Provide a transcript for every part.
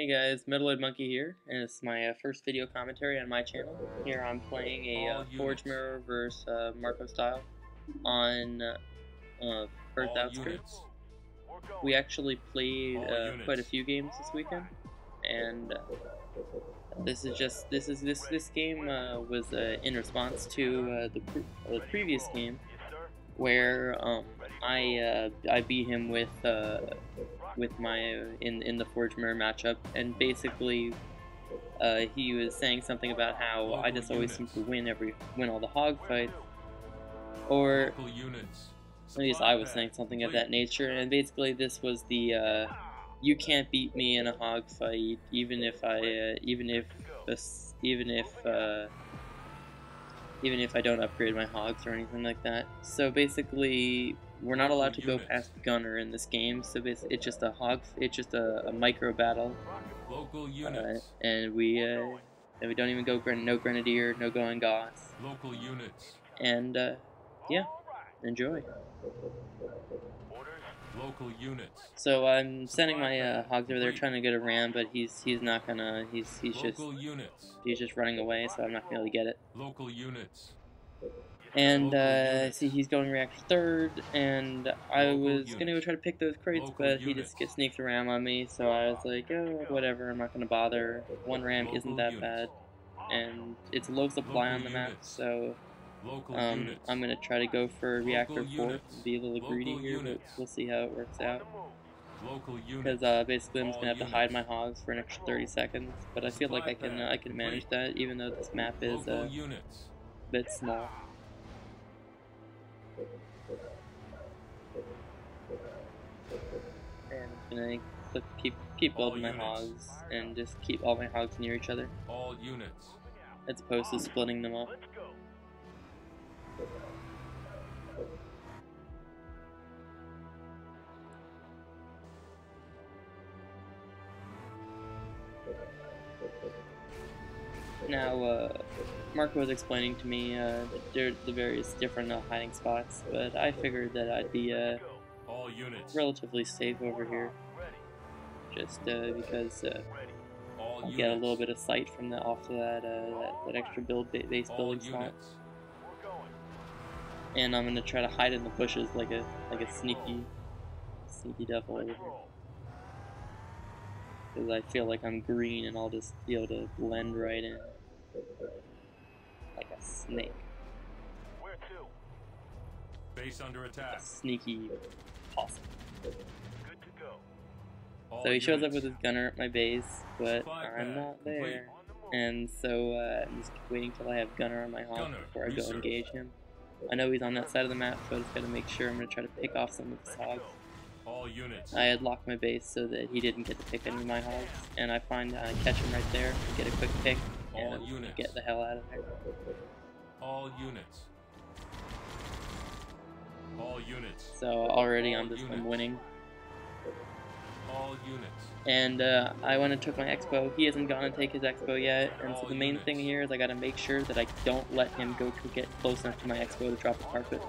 Hey guys, metaloidmonkey here, and it's my first video commentary on my channel. Here I'm playing a Forge Mirror vs. Marco style on Pirth Outskirts. We actually played quite a few games this weekend, and this game was in response to the previous game where I beat him with my in the Forge Mirror matchup, and basically he was saying something about how I just always seem to win all the hog fights, or at least I was saying something of that nature. And basically this was the you can't beat me in a hog fight, even if I don't upgrade my hogs or anything like that. So basically, we're not allowed to go past Gunner in this game. So it's just a micro battle. Local units. And we don't even go no Grenadier, no going Goss. Local units. And yeah, enjoy. Local units. So I'm sending my hogs over there trying to get a ram, but he's not gonna. He's just running away, so I'm not gonna be able to get it. Local units. And see, he's going reactor third, and I was gonna go try to pick those crates, but he just sneaks a ram on me. So I was like, oh, whatever, I'm not gonna bother. One ram isn't that bad, and it's low supply on the map, so I'm gonna try to go for reactor fourth and be a little greedy here, but we'll see how it works out. Because basically I'm just gonna have to hide my hogs for an extra 30 seconds, but I feel like I can manage that, even though this map is a bit small. And I'm gonna keep building my hogs and just keep all my hogs near each other, as opposed to splitting them up. Now, Marco was explaining to me the various different hiding spots, but I figured that I'd be relatively safe over here, just because I'll get a little bit of sight from off to that extra base building spot, and I'm gonna try to hide in the bushes like a sneaky devil over here. Because I feel like I'm green and I'll just be able to blend right in. Like a snake. Where to? Base under attack. A sneaky possum. Good to go. So he shows up with his gunner at my base, but I'm not there. And so I'm just waiting till I have gunner on my hog before I go engage him. I know he's on that side of the map, so I just gotta make sure. I'm gonna try to pick off some of his hogs. I had locked my base so that he didn't get to pick any of my hogs, and I catch him right there, get a quick pick, and get the hell out of there. All units. All units. So already I'm winning. All units. And I went and took my expo. He hasn't gone and take his expo yet, and so the main thing here is I gotta make sure that I don't let him go to get close enough to my expo to drop the carpet.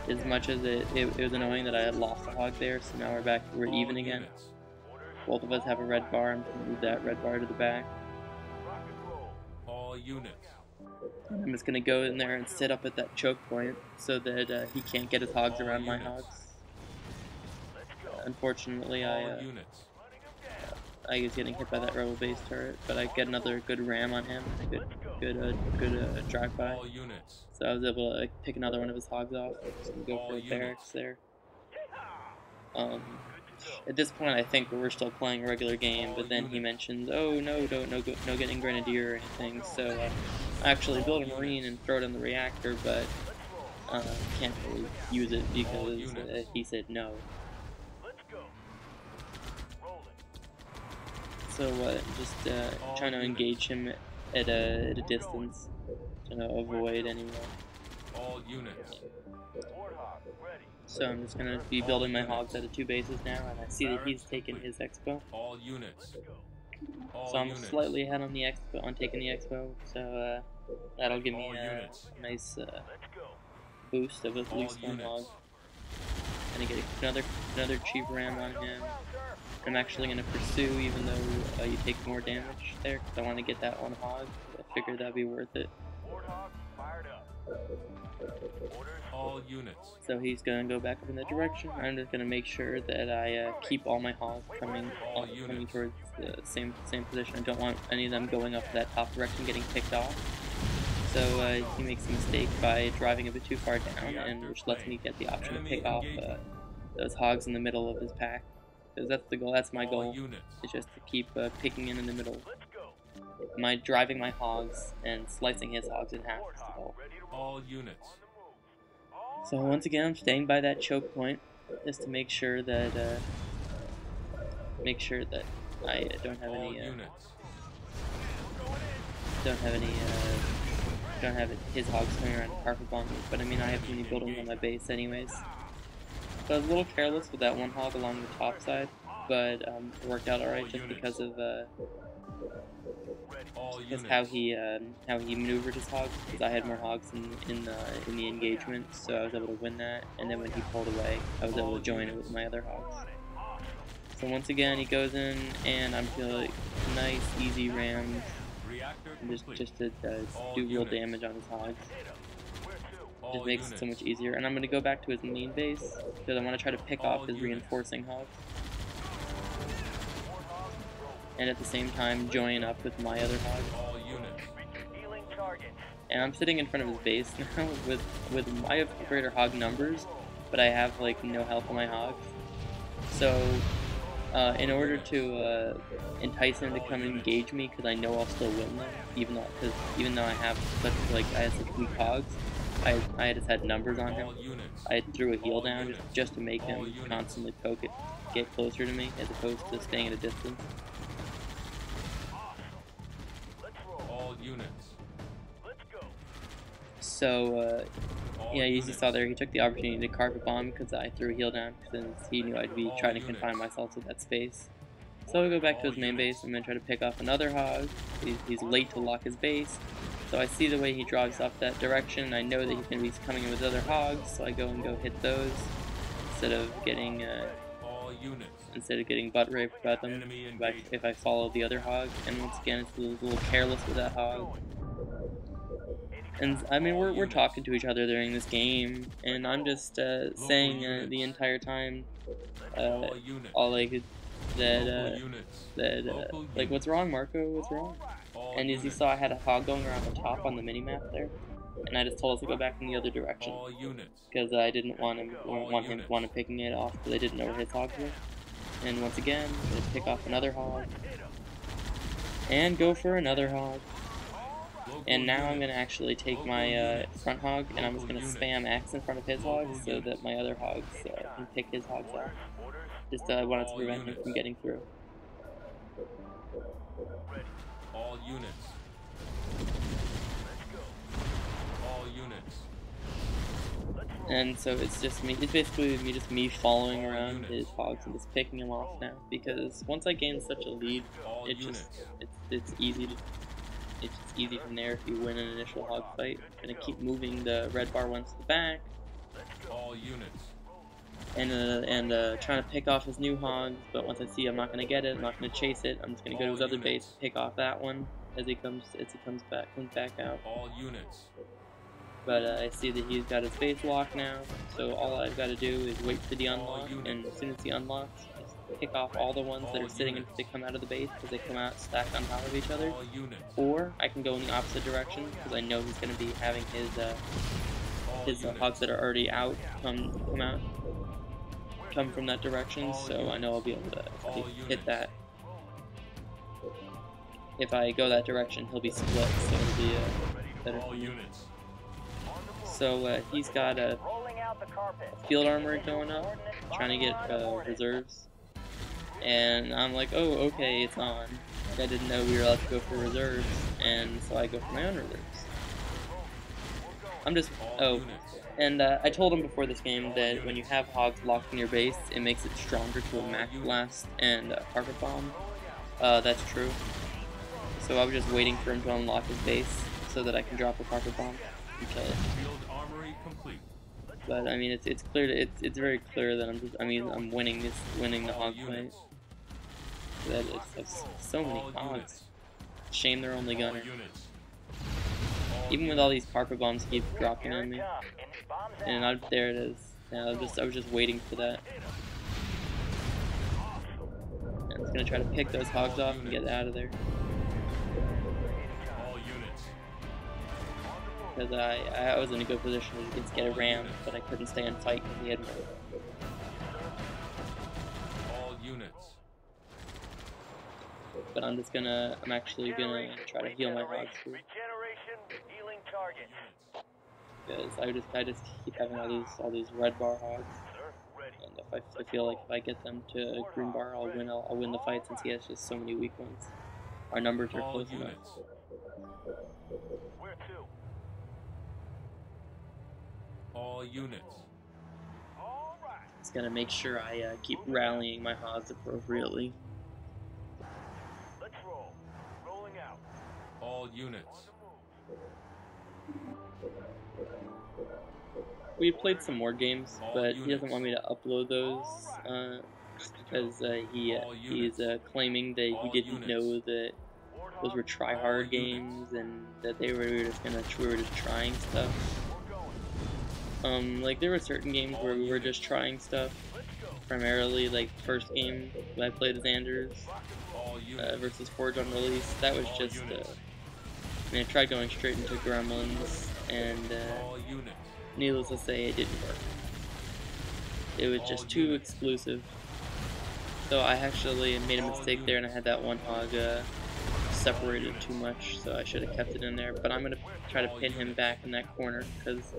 As much as it was annoying that I had lost a hog there, so now we're even again. Both of us have a red bar. I'm gonna move that red bar to the back. All units. And I'm just gonna go in there and sit up at that choke point so that he can't get his hogs around my hogs. Unfortunately, I was getting hit by that rebel base turret, but I get another good ram on him, a good drive-by. So I was able to pick another one of his hogs off, so go for a barracks there. At this point, I think we're still playing a regular game, but then he mentioned, oh no getting Grenadier or anything, so I actually built a Marine and throw it in the reactor, but can't really use it because he said no. So just trying to engage him at a distance, trying to avoid anyone. All units. So I'm just gonna be building my hogs out of 2 bases now, and I see that he's taken his expo. All units. So I'm slightly ahead on the expo, on taking the expo. So that'll give me a nice boost of at least 1 hog. gonna get another cheap ram on him. I'm actually gonna pursue, even though you take more damage there, because I want to get that one hog. I figured that'd be worth it. All units. So he's gonna go back up in that direction. I'm just gonna make sure that I keep all my hogs coming towards the same position. I don't want any of them going up that top direction, getting picked off. So he makes a mistake by driving a bit too far down, and which lets me get the option to pick off those hogs in the middle of his pack. Because that's the goal. That's my goal. Is just to keep picking in the middle. Driving my hogs and slicing his hogs in half is the goal. All units. So once again, I'm staying by that choke point just to make sure that I don't have any don't have his hogs coming around to carpet bomb me. But I mean, I have too many buildings on my base anyways. So I was a little careless with that one hog along the top side, but it worked out alright just because of how he maneuvered his hogs. Because I had more hogs in the engagement, so I was able to win that. And then when he pulled away, I was able to join it with my other hogs. So once again, he goes in, and I'm feeling nice, easy rams, just to do real damage on his hogs. Just makes it so much easier. And I'm going to go back to his main base, because I want to try to pick off his reinforcing hogs. And at the same time, join up with my other hogs. And I'm sitting in front of his base now with I have greater hog numbers, but I have like no health on my hogs. So in order to entice him to come engage me, because I know I'll still win them, even though I have such weak hogs, I just had numbers on him. I threw a heal down just to make him constantly poke it, get closer to me, as opposed to staying at a distance. All units. So yeah, as you saw there, he took the opportunity to carpet bomb because I threw a heal down, because he knew I'd be trying to confine myself to that space. So I'll go back to his main base. I'm going to try to pick off another hog. He's late to lock his base. So I see the way he drives up that direction. I know that he's going to be coming in with other hogs, so I go hit those instead of getting butt raped by them if I follow the other hog. And once again, it's a little careless with that hog. And I mean, we're talking to each other during this game, and I'm just saying the entire time, all like like, what's wrong, Marco? What's wrong? And as you saw, I had a hog going around the top on the minimap there, and I just told us to go back in the other direction because I didn't want him picking it off, because I didn't know where his hogs were. And once again, I'm gonna pick off another hog and go for another hog. And now I'm going to actually take my front hog, and I'm just going to spam X in front of his hogs so that my other hogs can pick his hogs off. Just wanted to prevent him from getting through. All units. All units. And so it's basically me following around his hogs and just picking him off now, because once I gain such a lead, it's easy from there if you win an initial hog fight. I'm gonna keep moving the red bar ones to the back. All units. And trying to pick off his new hogs, but once I see I'm not gonna get it, I'm not gonna chase it. I'm just gonna go to his other base, pick off that one as he comes back out. All units. But I see that he's got his base locked now, so all I've got to do is wait for the unlock, and as soon as he unlocks, pick off all the ones that are sitting until they come out of the base, because they come out stacked on top of each other. Or I can go in the opposite direction, because I know he's going to be having his hogs that are already out come from that direction, so I know I'll be able to hit that. If I go that direction, he'll be split, so it'll be better for me. So he's got a field armor going up, trying to get reserves. And I'm like, oh, okay, it's on. I didn't know we were allowed to go for reserves, and so I go for my own reserves. And I told him before this game that when you have hogs locked in your base, it makes it stronger to a Max Blast and Carpet Bomb. That's true. So I was just waiting for him to unlock his base so that I can drop a Carpet Bomb and kill it. But I mean, it's clear. It's very clear that I'm winning the All hog fight. units. That it's so many All hogs. units. Shame they're only All gunner. units. Even with all these carpet bombs keep dropping on me, and there it is. Yeah, I was just waiting for that. I'm just gonna try to pick those hogs off and get out of there. All units. Because I was in a good position to just get a ram, but I couldn't stay and fight because he had more. All units. But I'm actually gonna try to heal my hogs too. Because I just keep having all these red bar hogs, and if I feel like if I get them to green bar, I'll win the fight since he has just so many weak ones. Our numbers are All close enough. units. All units. Just gotta make sure I keep rallying my hogs appropriately. Let's roll. Rolling out. All units. We played some more games, but he doesn't want me to upload those because he's claiming that he didn't know that those were try-hard games and that we were just trying stuff. Like there were certain games where we were just trying stuff. Primarily, like first game that I played as Anders versus Forge on release. That was just I mean, I tried going straight into Gremlins, and needless to say, it didn't work. It was just too exclusive. So I actually made a mistake there, and I had that one hog separated too much, so I should have kept it in there. But I'm going to try to pin him back in that corner, because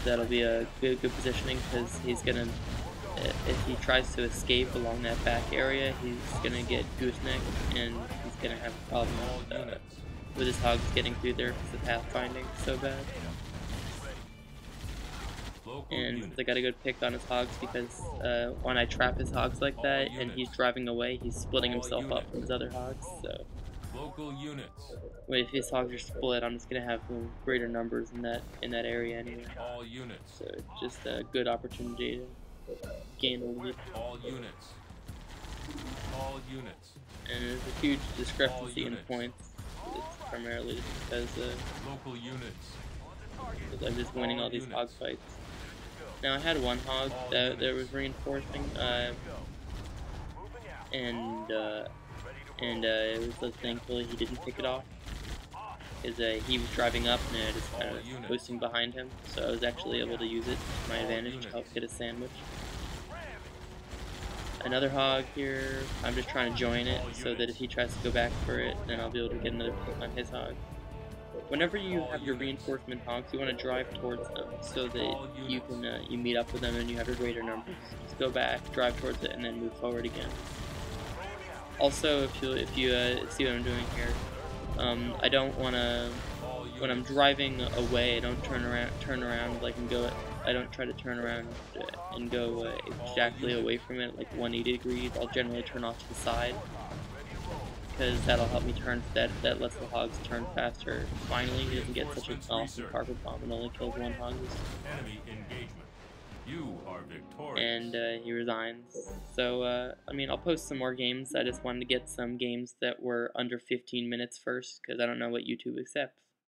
that'll be a good positioning, because he's going to, if he tries to escape along that back area, he's going to get goosenecked, and he's going to have a problem with his hogs getting through there, because the pathfinding is so bad. And I got a good pick on his hogs, because when I trap his hogs like that and he's driving away, he's splitting himself up from his other hogs. So if his hogs are split, I'm just gonna have greater numbers in that area anyway. So just a good opportunity to gain a lead. And there's a huge discrepancy in points. It's primarily just because I'm just winning all these hog fights. Now I had one hog that was reinforcing, and it was thankfully he didn't pick it off, because he was driving up and I just kind of posting behind him, so I was actually able to use it to my advantage to help get a sandwich. Another hog here, I'm just trying to join it so that if he tries to go back for it, then I'll be able to get another pick on his hog. Whenever you have your reinforcement hogs, you want to drive towards them so that you can you meet up with them and you have your greater numbers. Just go back, drive towards it, and then move forward again. Also, if you see what I'm doing here, I don't want to, when I'm driving away, I don't turn around like and go. I don't try to turn around and go exactly away from it, like 180 degrees. I'll generally turn off to the side, because that'll help me turn. That lets the hogs turn faster. Finally, he doesn't get such an awesome carpet bomb and only kills one hog. And he resigns. So I mean, I'll post some more games. I just wanted to get some games that were under 15 minutes first, because I don't know what YouTube accepts.